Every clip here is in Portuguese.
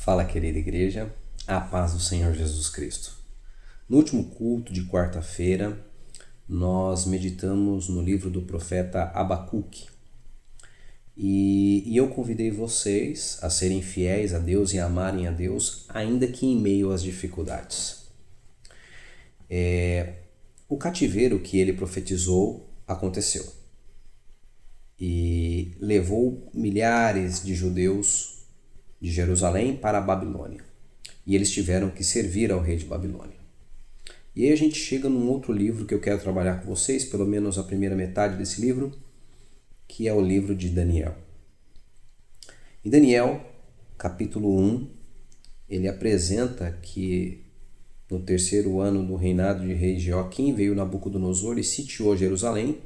Fala, querida igreja, a paz do Senhor Jesus Cristo. No último culto de quarta-feira, nós meditamos no livro do profeta Abacuque. E eu convidei vocês a serem fiéis a Deus e a amarem a Deus, ainda que em meio às dificuldades. O cativeiro que ele profetizou aconteceu e levou milhares de judeus de Jerusalém para a Babilônia. E eles tiveram que servir ao rei de Babilônia. E aí a gente chega num outro livro que eu quero trabalhar com vocês, pelo menos a primeira metade desse livro, que é o livro de Daniel. Em Daniel, capítulo 1, ele apresenta que no terceiro ano do reinado de rei Joaquim veio Nabucodonosor e sitiou Jerusalém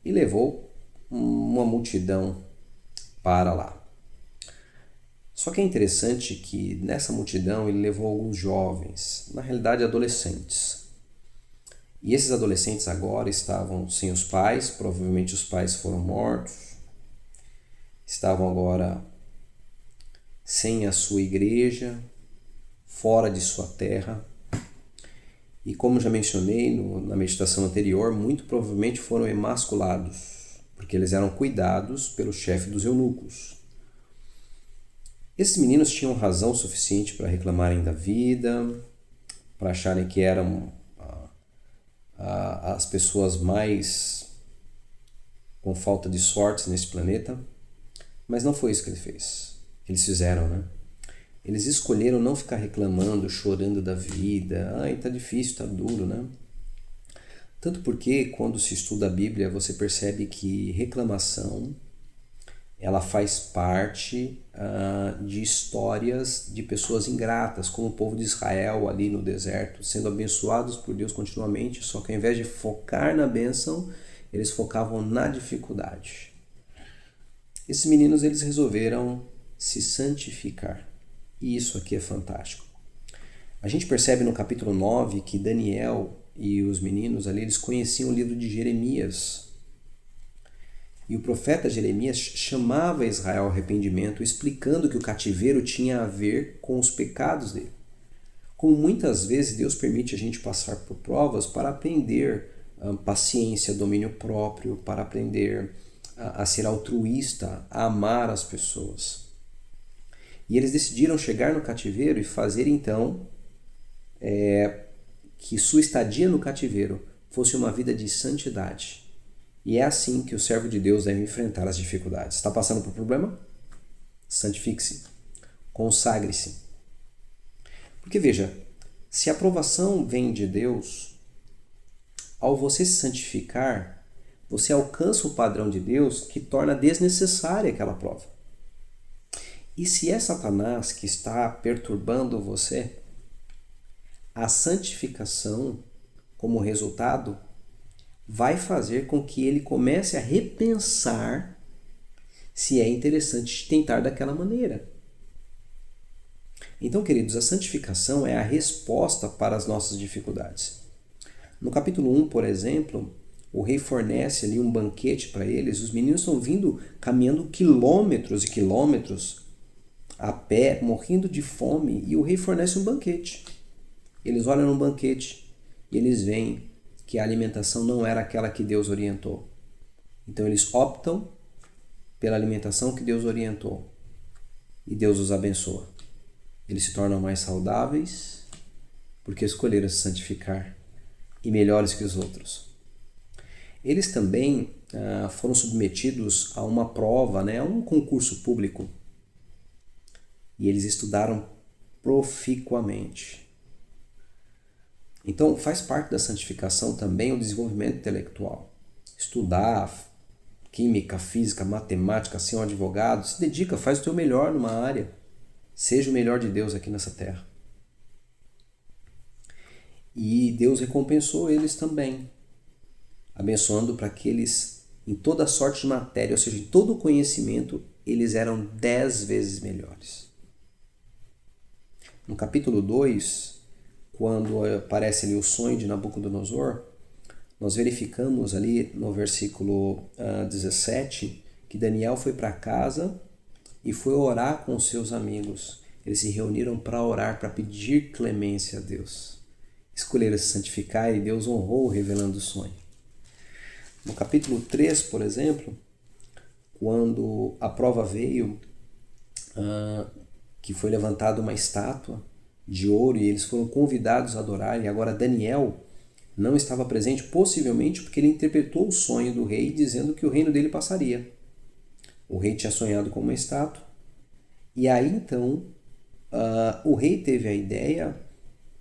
e levou uma multidão para lá. Só que é interessante que nessa multidão ele levou alguns jovens, na realidade adolescentes. E esses adolescentes agora estavam sem os pais, provavelmente os pais foram mortos, estavam agora sem a sua igreja, fora de sua terra. E como já mencionei na meditação anterior, muito provavelmente foram emasculados, porque eles eram cuidados pelo chefe dos eunucos. Esses meninos tinham razão suficiente para reclamarem da vida, para acharem que eram as pessoas mais com falta de sorte nesse planeta, mas não foi isso que eles fizeram, né? Eles escolheram não ficar reclamando, chorando da vida. Ai, tá difícil, tá duro, né? Tanto porque quando se estuda a Bíblia, você percebe que reclamação ela faz parte de histórias de pessoas ingratas, como o povo de Israel ali no deserto, sendo abençoados por Deus continuamente, só que ao invés de focar na bênção, eles focavam na dificuldade. Esses meninos eles resolveram se santificar, e isso aqui é fantástico. A gente percebe no capítulo 9 que Daniel e os meninos ali, eles conheciam o livro de Jeremias. E o profeta Jeremias chamava Israel ao arrependimento, explicando que o cativeiro tinha a ver com os pecados dele. Como muitas vezes Deus permite a gente passar por provas para aprender paciência, domínio próprio, para aprender a ser altruísta, a amar as pessoas. E eles decidiram chegar no cativeiro e fazer então que sua estadia no cativeiro fosse uma vida de santidade. E é assim que o servo de Deus deve enfrentar as dificuldades. Está passando por problema? Santifique-se. Consagre-se. Porque veja, se a aprovação vem de Deus, ao você se santificar, você alcança o padrão de Deus que torna desnecessária aquela prova. E se é Satanás que está perturbando você, a santificação, como resultado, vai fazer com que ele comece a repensar se é interessante tentar daquela maneira. Então, queridos, a santificação é a resposta para as nossas dificuldades. No capítulo 1, por exemplo, o rei fornece ali um banquete para eles. Os meninos estão vindo caminhando quilômetros e quilômetros a pé, morrendo de fome, e o rei fornece um banquete. Eles olham no banquete e eles veem que a alimentação não era aquela que Deus orientou. Então eles optam pela alimentação que Deus orientou. E Deus os abençoa. Eles se tornam mais saudáveis porque escolheram se santificar e melhores que os outros. Eles também foram submetidos a uma prova, a um concurso público. E eles estudaram proficuamente. Então, faz parte da santificação também o desenvolvimento intelectual. Estudar química, física, matemática, ser um advogado, se dedica, faz o teu melhor numa área. Seja o melhor de Deus aqui nessa terra. E Deus recompensou eles também, abençoando para que eles, em toda sorte de matéria, ou seja, em todo o conhecimento, eles eram 10 vezes melhores. No capítulo 2, quando aparece ali o sonho de Nabucodonosor, nós verificamos ali no versículo 17 que Daniel foi para casa e foi orar com os seus amigos. eles se reuniram para orar, para pedir clemência a Deus. Escolheram se santificar e Deus honrou revelando o sonho. No capítulo 3, por exemplo, quando a prova veio, que foi levantada uma estátua de ouro e eles foram convidados a adorar, e agora Daniel não estava presente, possivelmente porque ele interpretou o sonho do rei dizendo que o reino dele passaria. O rei tinha sonhado com uma estátua, e aí então o rei teve a ideia,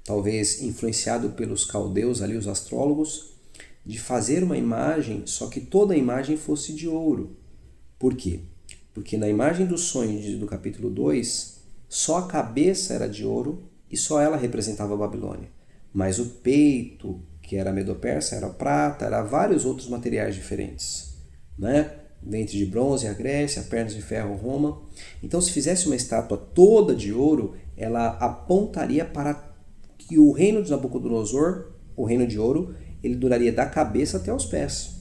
talvez influenciado pelos caldeus ali, os astrólogos, de fazer uma imagem, só que toda a imagem fosse de ouro. Por quê? Porque na imagem do sonho do capítulo 2, só a cabeça era de ouro e só ela representava a Babilônia. Mas o peito, que era Medo-Persa, era prata, era vários outros materiais diferentes, né? Ventre de bronze, a Grécia, pernas de ferro, Roma. Então, se fizesse uma estátua toda de ouro, ela apontaria para que o reino de Nabucodonosor, o reino de ouro, ele duraria da cabeça até os pés.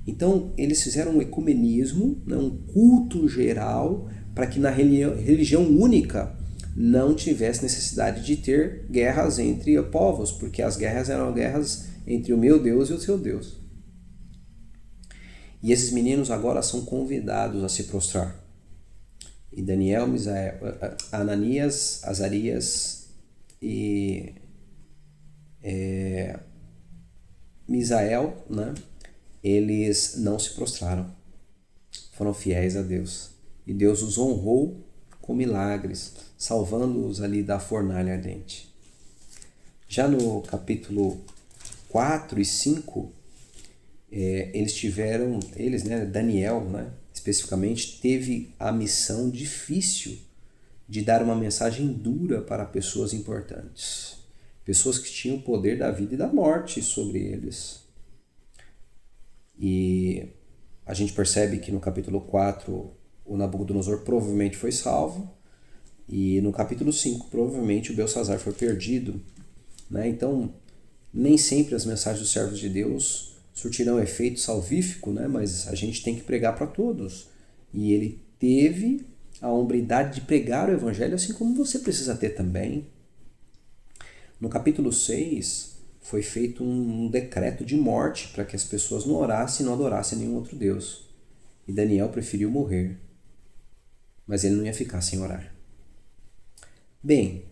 Então, eles fizeram um ecumenismo, um culto geral, para que na religião única não tivesse necessidade de ter guerras entre povos, porque as guerras eram guerras entre o meu Deus e o seu Deus. E esses meninos agora são convidados a se prostrar. E Daniel, Misael, Ananias, Azarias e Misael, né? Eles não se prostraram. Foram fiéis a Deus. E Deus os honrou com milagres, salvando-os ali da fornalha ardente. Já no capítulo 4 e 5, eles, Daniel, né, especificamente, teve a missão difícil de dar uma mensagem dura para pessoas importantes. Pessoas que tinham o poder da vida e da morte sobre eles. E a gente percebe que no capítulo 4 o Nabucodonosor provavelmente foi salvo, e no capítulo 5 provavelmente o Belsassar foi perdido, né? Então, nem sempre as mensagens dos servos de Deus surtirão efeito salvífico, né? Mas a gente tem que pregar para todos. E ele teve a hombridade de pregar o evangelho, assim como você precisa ter também. No capítulo 6 foi feito um decreto de morte para que as pessoas não orassem e não adorassem nenhum outro Deus. E Daniel preferiu morrer, mas ele não ia ficar sem orar. Bem,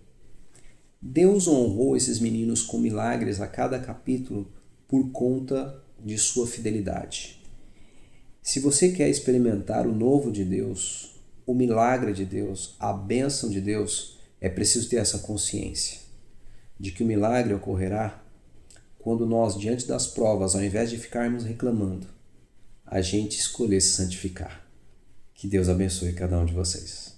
Deus honrou esses meninos com milagres a cada capítulo por conta de sua fidelidade. Se você quer experimentar o novo de Deus, o milagre de Deus, a bênção de Deus, é preciso ter essa consciência de que o milagre ocorrerá quando nós, diante das provas, ao invés de ficarmos reclamando, a gente escolher se santificar. Que Deus abençoe cada um de vocês.